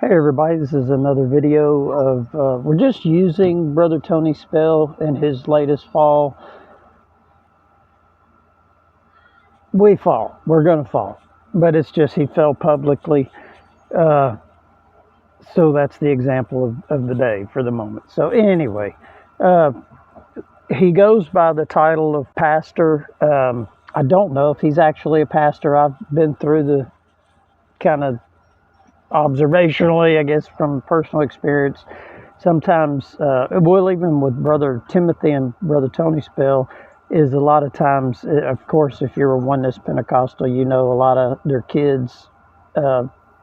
Hey everybody, this is another video of, we're just using Brother Tony's spell in his latest fall. We fall, we're gonna fall, but it's just he fell publicly, so that's the example of the day for the moment. So anyway, he goes by the title of pastor. I don't know if he's actually a pastor. I've been through the kind of observationally, I guess, from personal experience. Sometimes, well, even with Brother Timothy and Brother Tony spell, is a lot of times, of course, if you're a oneness Pentecostal, you know a lot of their kids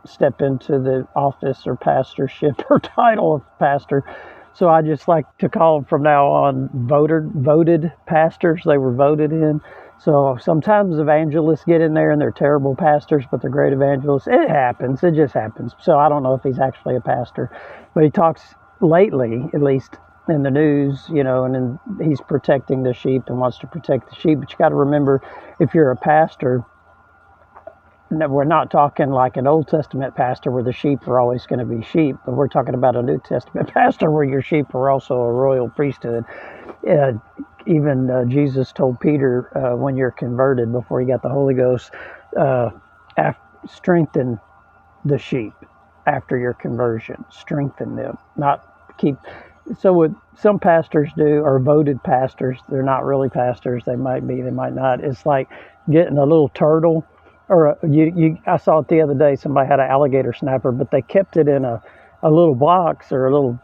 step into the office or pastorship or title of pastor. So I just like to call them from now on voted pastors. They were voted in. So sometimes evangelists get in there and they're terrible pastors, but they're great evangelists. It happens. It just happens. So I don't know if he's actually a pastor, but he talks lately, at least in the news, and then he's protecting the sheep and wants to protect the sheep. But you got to remember, if you're a pastor, we're not talking like an Old Testament pastor where the sheep are always going to be sheep, but we're talking about a New Testament pastor where your sheep are also a royal priesthood. Even Jesus told Peter, when you're converted, before he got the Holy Ghost, strengthen the sheep after your conversion. Strengthen them, not keep. So what some pastors do, or voted pastors, they're not really pastors. They might be, they might not. It's like getting a little turtle. Or I saw it the other day. Somebody had an alligator snapper, but they kept it in a little box or a little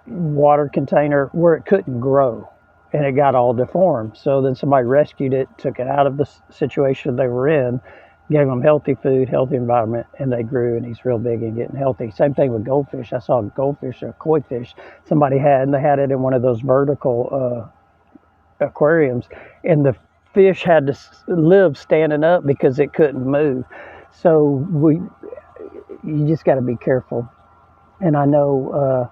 water container where it couldn't grow, and it got all deformed. So then somebody rescued it, took it out of the situation they were in, gave them healthy food, healthy environment, and they grew, and he's real big and getting healthy. Same thing with goldfish. I saw a goldfish or a koi fish somebody had, and they had it in one of those vertical aquariums, and the fish had to live standing up because it couldn't move. So you just got to be careful. And I know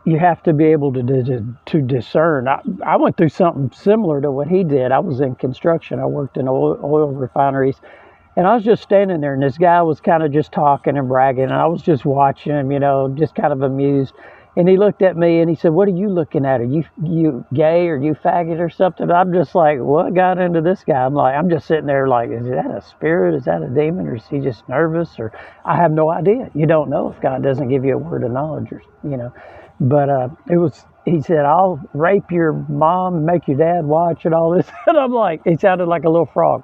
you have to be able to discern. I went through something similar to what he did. I was in construction. I worked in oil refineries, and I was just standing there, and this guy was kind of just talking and bragging, and I was just watching him, just kind of amused. And he looked at me and he said, "What are you looking at? Are you gay, or you faggot or something?" I'm just like, what got into this guy? I'm just sitting there like, is that a spirit? Is that a demon? Or is he just nervous? Or I have no idea. You don't know if God doesn't give you a word of knowledge, or. But he said, "I'll rape your mom and make your dad watch," and all this. And I'm like, he sounded like a little frog.